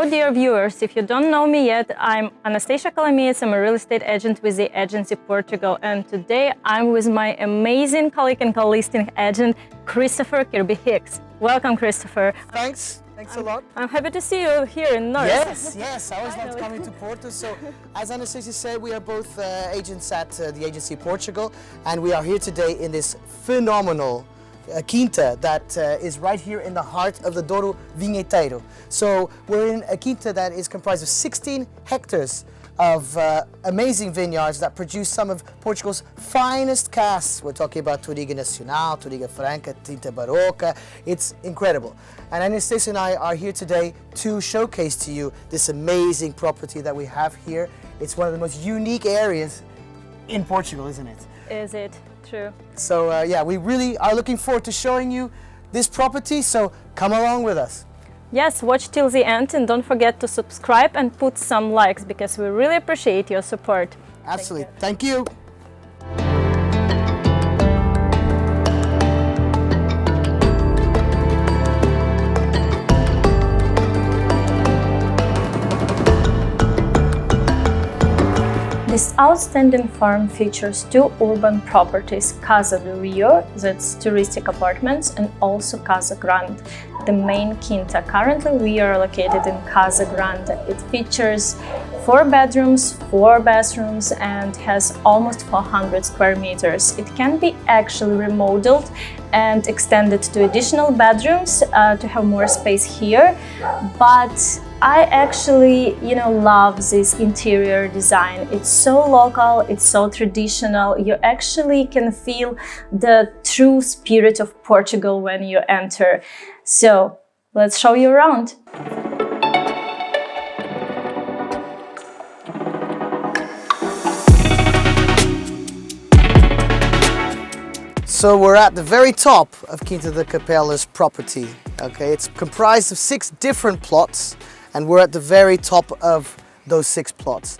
Hello, dear viewers. If you don't know me yet, I'm Anastasia Kalamies. I'm a real estate agent with the agency Portugal, and today I'm with my amazing colleague and co-listing agent, Christopher Kirby-Hicks. Welcome, Christopher. Thanks a lot. I'm happy to see you here in North. Yes, I always loved coming to Porto. So, as Anastasia said, we are both agents at the agency Portugal, and we are here today in this phenomenal Quinta that is right here in the heart of the Douro Vinheteiro. So we're in a Quinta that is comprised of 16 hectares of amazing vineyards that produce some of Portugal's finest casks. We're talking about Touriga Nacional, Touriga Franca, Tinta Barroca. It's incredible. And Anastasia and I are here today to showcase to you this amazing property that we have here. It's one of the most unique areas in Portugal, isn't it? Is it? True. So yeah, we really are looking forward to showing you this property, so come along with us. Yes, watch till the end and don't forget to subscribe and put some likes because we really appreciate your support. Absolutely. Thank you. This outstanding farm features two urban properties, Casa do Rio, that's touristic apartments, and also Casa Grande, the main quinta. Currently we are located in Casa Grande. It features 4 bedrooms, 4 bathrooms, and has almost 400 square meters. It can be actually remodeled and extended to additional bedrooms to have more space here, but I actually, love this interior design. It's so local, it's so traditional. You actually can feel the true spirit of Portugal when you enter. So let's show you around. So we're at the very top of Quinta da Capella's property. Okay, it's comprised of 6 different plots, and we're at the very top of those 6 plots.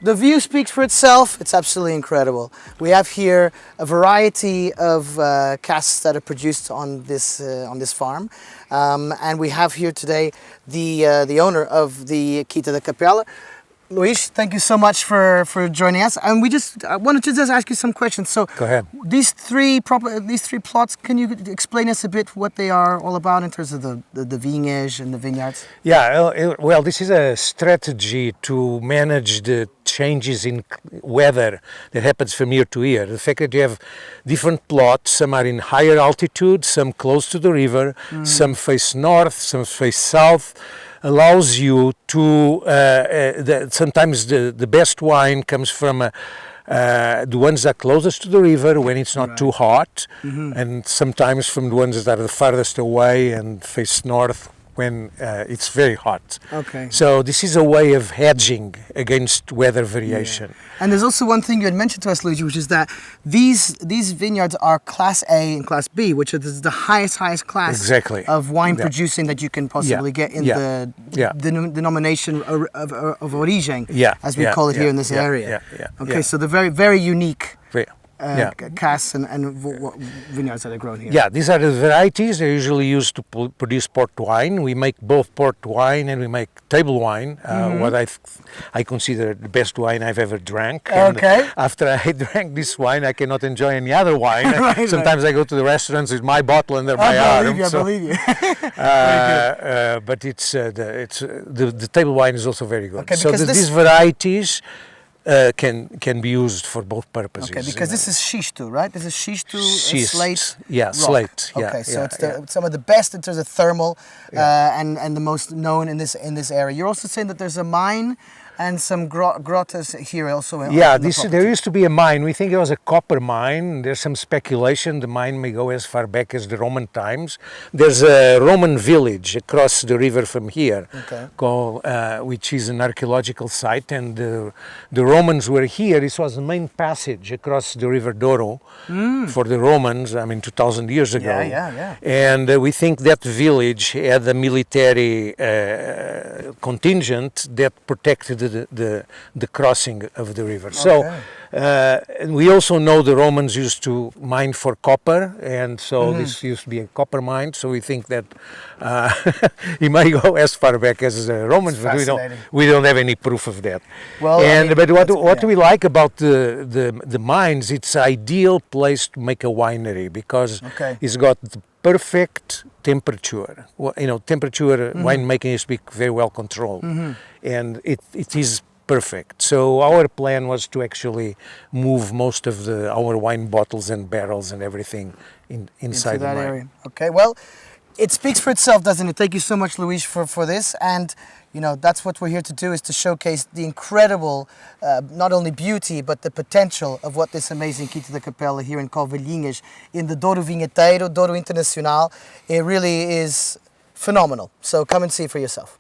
The view speaks for itself. It's absolutely incredible. We have here a variety of casks that are produced on this farm, and we have here today the owner of the Quinta da Capella. Luis, thank you so much for joining us. And I wanted to just ask you some questions. So, go ahead. These three plots, can you explain us a bit what they are all about in terms of the vineyards and the vineyards? Yeah, well, this is a strategy to manage the changes in weather that happens from year to year. The fact that you have different plots, some are in higher altitude, some close to the river, some face north, some face south, allows you to, sometimes the best wine comes from the ones that are closest to the river when it's not too hot, and sometimes from the ones that are the farthest away and face north when it's very hot. Okay. So this is a way of hedging against weather variation. Yeah. And there's also one thing you had mentioned to us, Luigi, which is that these vineyards are Class A and Class B, which is the highest class of wine producing that you can possibly get in the denomination of origin, as we call it here in this area. Okay, so the very, very unique casks and vineyards that are grown here. Yeah, these are the varieties. They're usually used to produce port wine. We make both port wine and we make table wine, what I consider the best wine I've ever drank. Okay. And after I drank this wine, I cannot enjoy any other wine. Sometimes I go to the restaurants with my bottle under my arm. I believe you. But it's the table wine is also very good. Okay, so these varieties can be used for both purposes. Okay, because this is Xisto, right? This is Xisto slate. Yeah, rock. slate. Yeah, okay, so it's some of the best in terms of thermal and the most known in this area. You're also saying that there's a mine and some grottos here also. There used to be a mine. We think it was a copper mine. There's some speculation the mine may go as far back as the Roman times. There's a Roman village across the river from here, called, which is an archaeological site, and the Romans were here. This was the main passage across the river Douro for the Romans, 2,000 years ago. And we think that village had a military contingent that protected the crossing of the river. So And we also know the Romans used to mine for copper, and so this used to be a copper mine. So we think that it might go as far back as the Romans, but we don't have any proof of that. Well, But what we like about the mines, it's an ideal place to make a winery because it's got the perfect temperature. Well, temperature winemaking is very well controlled, and it is perfect. So our plan was to actually move most of our wine bottles and barrels and everything inside the mine. Area. Okay, well, it speaks for itself, doesn't it? Thank you so much, Luís, for this. And that's what we're here to do, is to showcase the incredible, not only beauty, but the potential of what this amazing Quinta da Capela here in Covilhinhas, in the Douro Vinheteiro, Douro Internacional, it really is phenomenal. So come and see for yourself.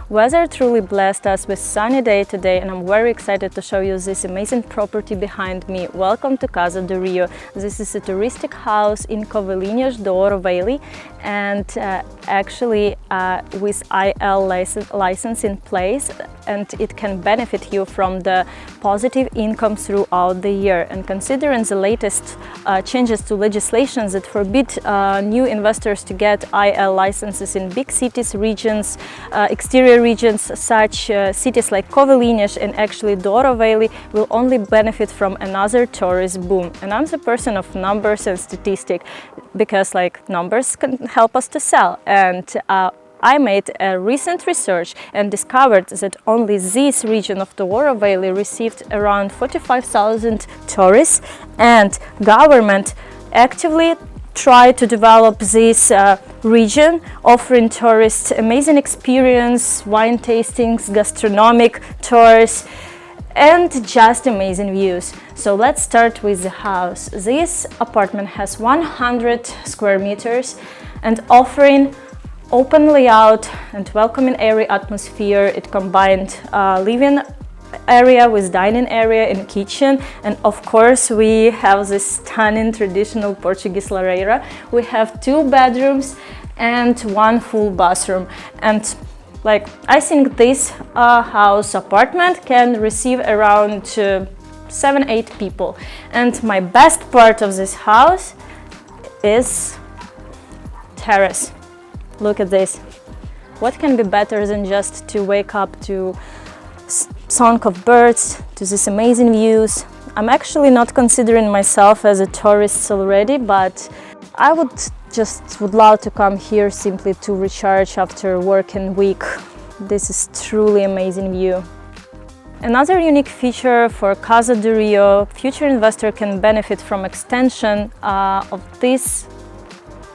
Weather truly blessed us with sunny day today, and I'm very excited to show you this amazing property behind me. Welcome to Casa do Rio. This is a touristic house in Covilhinhas, Douro Valley, and actually with IL license in place, and it can benefit you from the positive income throughout the year. And considering the latest changes to legislation that forbid new investors to get IL licenses in big cities, regions, exterior regions, such cities like Covilhinhas and actually Douro Valley will only benefit from another tourist boom. And I'm the person of numbers and statistics, because numbers can help us to sell. And I made a recent research and discovered that only this region of the Douro Valley received around 45,000 tourists, and government actively try to develop this region, offering tourists amazing experience, wine tastings, gastronomic tours, and just amazing views. So let's start with the house. This apartment has 100 square meters and offering open layout and welcoming airy atmosphere. It combined living area with dining area and kitchen, and of course we have this stunning traditional Portuguese lareira. We have 2 bedrooms and 1 full bathroom, and I think this house apartment can receive around 7-8 people. And my best part of this house is terrace. Look at this. What can be better than just to wake up to song of birds, to these amazing views? I'm actually not considering myself as a tourist already, but I would love to come here simply to recharge after a working week. This is truly amazing view. Another unique feature for Casa do Rio, future investor can benefit from extension of this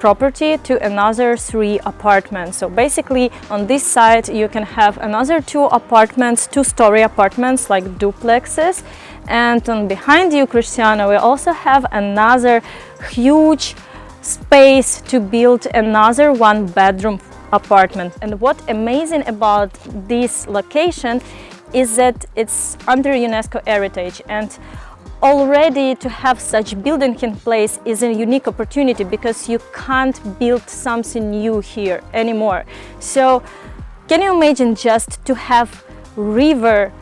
property to another 3 apartments. So basically on this side you can have another 2 apartments, 2-story apartments like duplexes, and on behind you, Cristiano, we also have another huge space to build another 1-bedroom apartment. And what amazing about this location is that it's under UNESCO heritage, and already to have such building in place is a unique opportunity, because you can't build something new here anymore. So can you imagine just to have river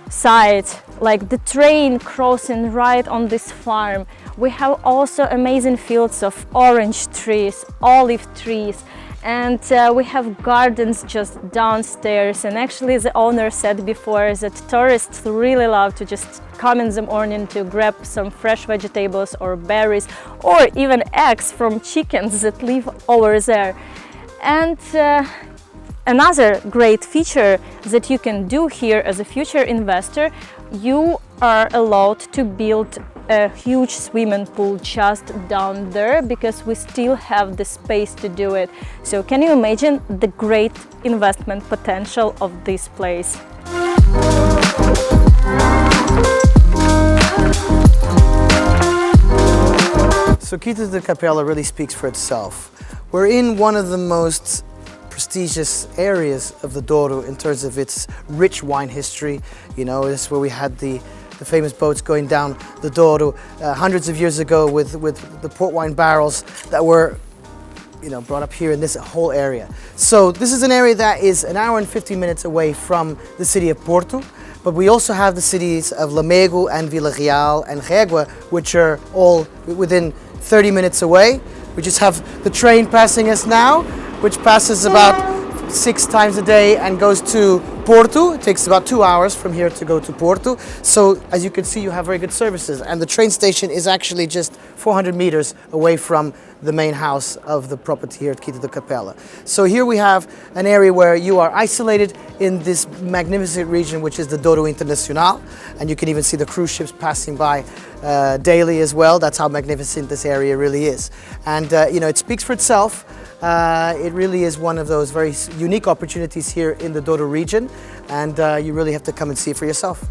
side, like the train crossing right on this farm? We have also amazing fields of orange trees, olive trees, and we have gardens just downstairs. And actually the owner said before that tourists really love to just come in the morning to grab some fresh vegetables or berries or even eggs from chickens that live over there. And another great feature that you can do here as a future investor, you are allowed to build a huge swimming pool just down there, because we still have the space to do it. So can you imagine the great investment potential of this place? So Quinta da Capela really speaks for itself. We're in one of the most prestigious areas of the Douro in terms of its rich wine history. This is where we had the famous boats going down the Douro hundreds of years ago with the port wine barrels that were brought up here in this whole area. So this is an area that is an hour and 50 minutes away from the city of Porto, but we also have the cities of Lamego and Vila Real and Régua, which are all within 30 minutes away. We just have the train passing us now, which passes about 6 times a day and goes to Porto. It takes about 2 hours from here to go to Porto. So as you can see, you have very good services, and the train station is actually just 400 meters away from the main house of the property here at Quinta da Capela. So here we have an area where you are isolated in this magnificent region, which is the Douro Internacional, and you can even see the cruise ships passing by daily as well. That's how magnificent this area really is. And it speaks for itself. It really is one of those very unique opportunities here in the Douro region, and you really have to come and see it for yourself.